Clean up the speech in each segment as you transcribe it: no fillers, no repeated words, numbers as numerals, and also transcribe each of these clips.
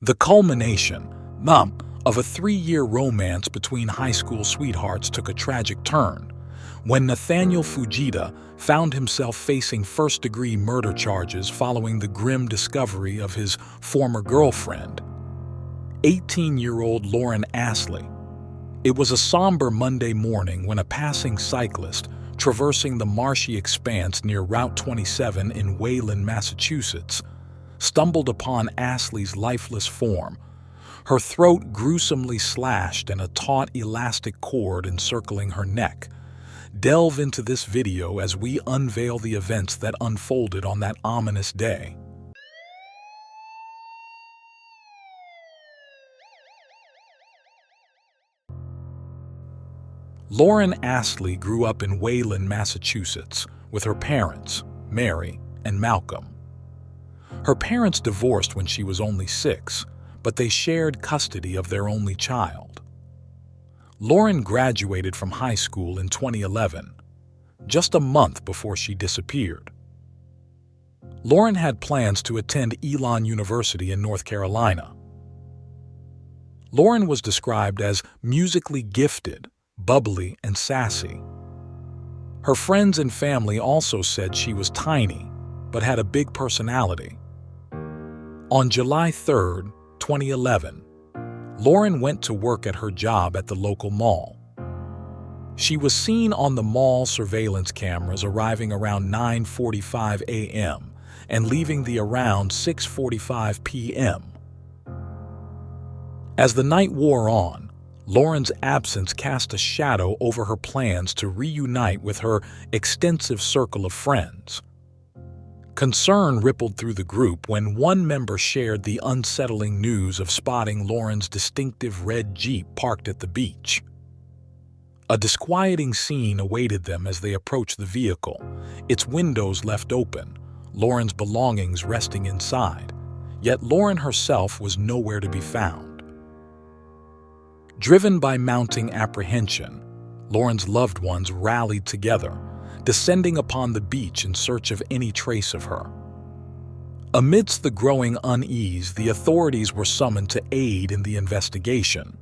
The culmination, of a 3-year romance between high school sweethearts took a tragic turn when Nathaniel Fujita found himself facing first-degree murder charges following the grim discovery of his former girlfriend, 18-year-old Lauren Astley. It was a somber Monday morning when a passing cyclist traversing the marshy expanse near Route 27 in Wayland, Massachusetts, stumbled upon Astley's lifeless form, her throat gruesomely slashed and a taut elastic cord encircling her neck. Delve into this video as we unveil the events that unfolded on that ominous day. Lauren Astley grew up in Wayland, Massachusetts, with her parents, Mary and Malcolm. Her parents divorced when she was only 6, but they shared custody of their only child. Lauren graduated from high school in 2011, just a month before she disappeared. Lauren had plans to attend Elon University in North Carolina. Lauren was described as musically gifted, bubbly, and sassy. Her friends and family also said she was tiny, but had a big personality. On July 3, 2011, Lauren went to work at her job at the local mall. She was seen on the mall surveillance cameras arriving around 9:45 a.m. and leaving the around 6:45 p.m. As the night wore on, Lauren's absence cast a shadow over her plans to reunite with her extensive circle of friends. Concern rippled through the group when one member shared the unsettling news of spotting Lauren's distinctive red Jeep parked at the beach. A disquieting scene awaited them as they approached the vehicle, its windows left open, Lauren's belongings resting inside, yet Lauren herself was nowhere to be found. Driven by mounting apprehension, Lauren's loved ones rallied together, descending upon the beach in search of any trace of her. Amidst the growing unease, the authorities were summoned to aid in the investigation.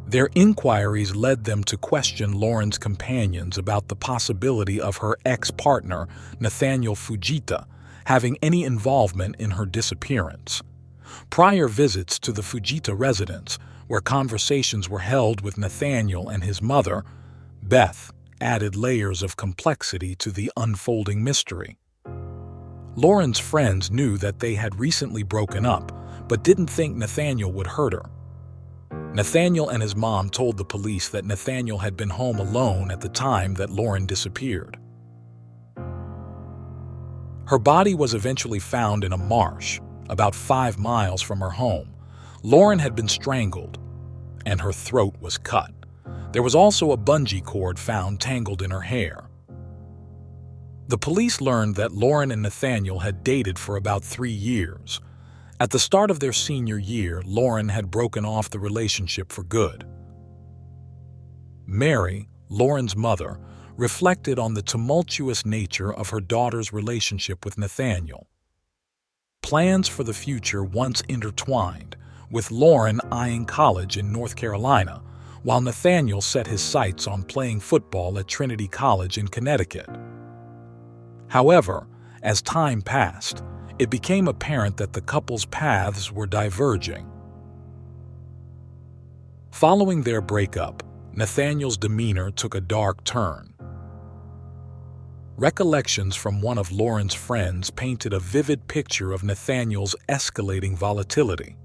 Their inquiries led them to question Lauren's companions about the possibility of her ex-partner, Nathaniel Fujita, having any involvement in her disappearance. Prior visits to the Fujita residence, where conversations were held with Nathaniel and his mother, Beth, added layers of complexity to the unfolding mystery. Lauren's friends knew that they had recently broken up, but didn't think Nathaniel would hurt her. Nathaniel and his mom told the police that Nathaniel had been home alone at the time that Lauren disappeared. Her body was eventually found in a marsh, about 5 miles from her home. Lauren had been strangled, and her throat was cut. There was also a bungee cord found tangled in her hair. The police learned that Lauren and Nathaniel had dated for about 3 years. At the start of their senior year, Lauren had broken off the relationship for good. Mary, Lauren's mother, reflected on the tumultuous nature of her daughter's relationship with Nathaniel. Plans for the future once intertwined, with Lauren eyeing college in North Carolina, while Nathaniel set his sights on playing football at Trinity College in Connecticut. However, as time passed, it became apparent that the couple's paths were diverging. Following their breakup, Nathaniel's demeanor took a dark turn. Recollections from one of Lauren's friends painted a vivid picture of Nathaniel's escalating volatility.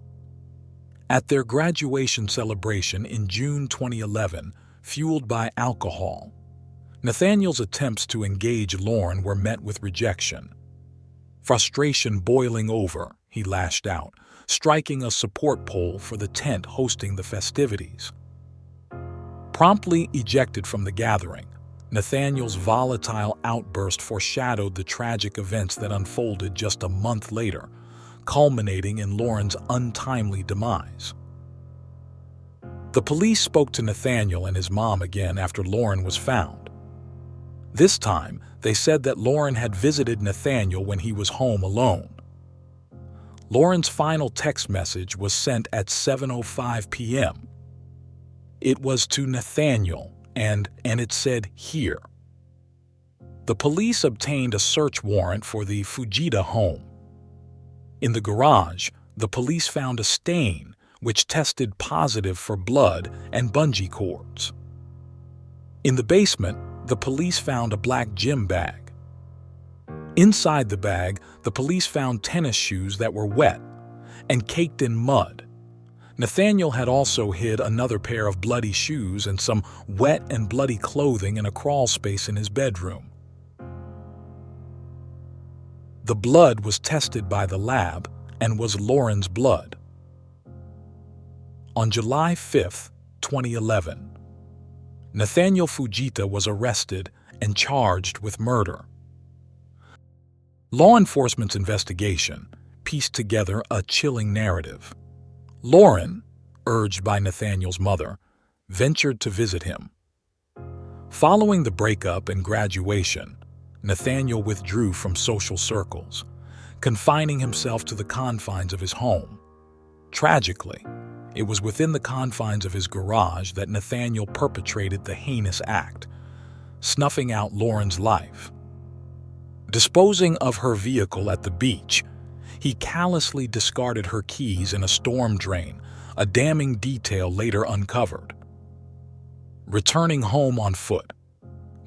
At their graduation celebration in June 2011, fueled by alcohol, Nathaniel's attempts to engage Lauren were met with rejection. Frustration boiling over, he lashed out, striking a support pole for the tent hosting the festivities. Promptly ejected from the gathering, Nathaniel's volatile outburst foreshadowed the tragic events that unfolded just a month later, culminating in Lauren's untimely demise. The police spoke to Nathaniel and his mom again after Lauren was found. This time, they said that Lauren had visited Nathaniel when he was home alone. Lauren's final text message was sent at 7:05 p.m. It was to Nathaniel, and it said, "Here." The police obtained a search warrant for the Fujita home. In the garage, the police found a stain which tested positive for blood and bungee cords. In the basement, the police found a black gym bag. Inside the bag, the police found tennis shoes that were wet and caked in mud. Nathaniel had also hid another pair of bloody shoes and some wet and bloody clothing in a crawl space in his bedroom. The blood was tested by the lab and was Lauren's blood. On July 5, 2011, Nathaniel Fujita was arrested and charged with murder. Law enforcement's investigation pieced together a chilling narrative. Lauren, urged by Nathaniel's mother, ventured to visit him. Following the breakup and graduation, Nathaniel withdrew from social circles, confining himself to the confines of his home. Tragically, it was within the confines of his garage that Nathaniel perpetrated the heinous act, snuffing out Lauren's life. Disposing of her vehicle at the beach, he callously discarded her keys in a storm drain, a damning detail later uncovered. Returning home on foot,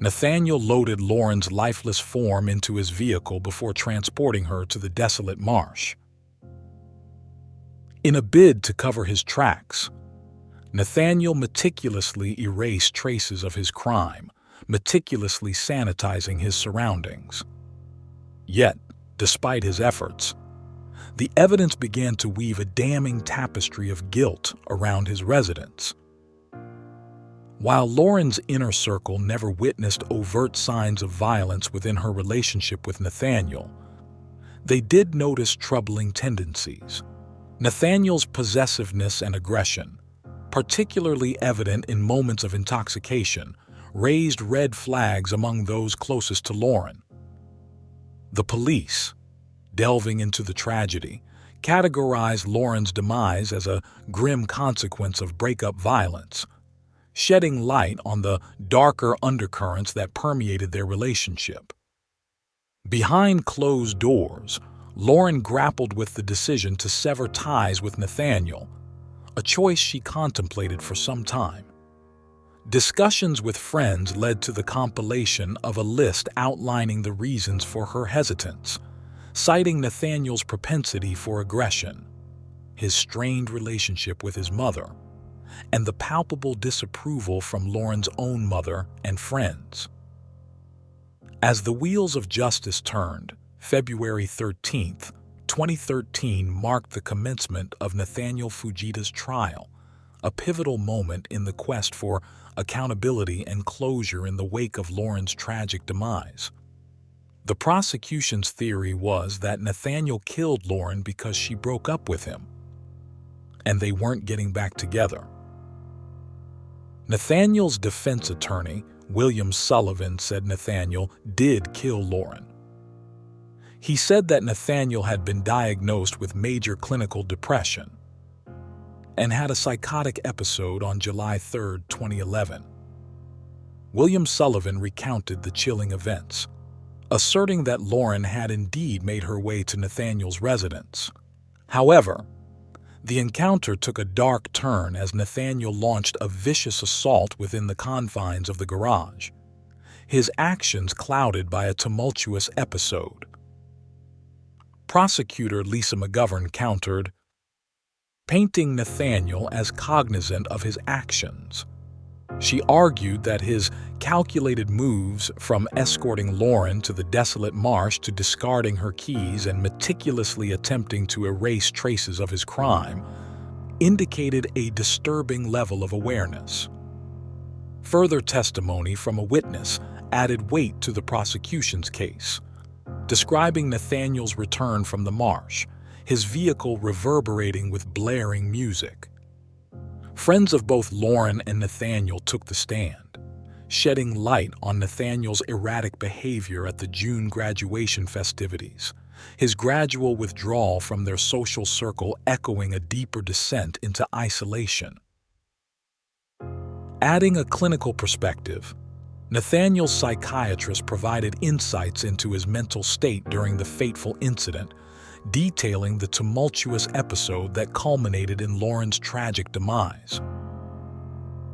Nathaniel loaded Lauren's lifeless form into his vehicle before transporting her to the desolate marsh. In a bid to cover his tracks, Nathaniel meticulously erased traces of his crime, meticulously sanitizing his surroundings. Yet, despite his efforts, the evidence began to weave a damning tapestry of guilt around his residence. While Lauren's inner circle never witnessed overt signs of violence within her relationship with Nathaniel, they did notice troubling tendencies. Nathaniel's possessiveness and aggression, particularly evident in moments of intoxication, raised red flags among those closest to Lauren. The police, delving into the tragedy, categorized Lauren's demise as a grim consequence of breakup violence, shedding light on the darker undercurrents that permeated their relationship. Behind closed doors, Lauren grappled with the decision to sever ties with Nathaniel, a choice she contemplated for some time. Discussions with friends led to the compilation of a list outlining the reasons for her hesitance, citing Nathaniel's propensity for aggression, his strained relationship with his mother, and the palpable disapproval from Lauren's own mother and friends. As the wheels of justice turned, February 13, 2013 marked the commencement of Nathaniel Fujita's trial, a pivotal moment in the quest for accountability and closure in the wake of Lauren's tragic demise. The prosecution's theory was that Nathaniel killed Lauren because she broke up with him, and they weren't getting back together. Nathaniel's defense attorney, William Sullivan, said Nathaniel did kill Lauren. He said that Nathaniel had been diagnosed with major clinical depression and had a psychotic episode on July 3, 2011. William Sullivan recounted the chilling events, asserting that Lauren had indeed made her way to Nathaniel's residence. However, the encounter took a dark turn as Nathaniel launched a vicious assault within the confines of the garage, his actions clouded by a tumultuous episode. Prosecutor Lisa McGovern countered, painting Nathaniel as cognizant of his actions. She argued that his calculated moves, from escorting Lauren to the desolate marsh to discarding her keys and meticulously attempting to erase traces of his crime, indicated a disturbing level of awareness. Further testimony from a witness added weight to the prosecution's case, describing Nathaniel's return from the marsh, his vehicle reverberating with blaring music. Friends of both Lauren and Nathaniel took the stand, shedding light on Nathaniel's erratic behavior at the June graduation festivities, his gradual withdrawal from their social circle echoing a deeper descent into isolation. Adding a clinical perspective, Nathaniel's psychiatrist provided insights into his mental state during the fateful incident, detailing the tumultuous episode that culminated in Lauren's tragic demise.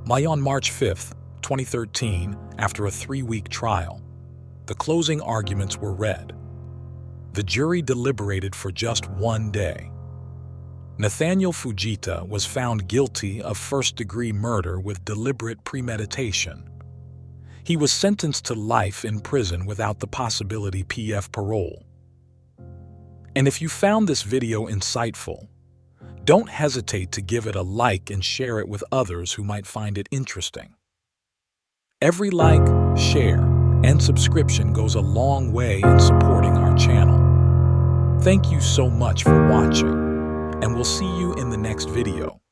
On March 5, 2013, after a 3-week trial, the closing arguments were read. The jury deliberated for just 1 day. Nathaniel Fujita was found guilty of first-degree murder with deliberate premeditation. He was sentenced to life in prison without the possibility of parole. And if you found this video insightful, don't hesitate to give it a like and share it with others who might find it interesting. Every like, share, and subscription goes a long way in supporting our channel. Thank you so much for watching, and we'll see you in the next video.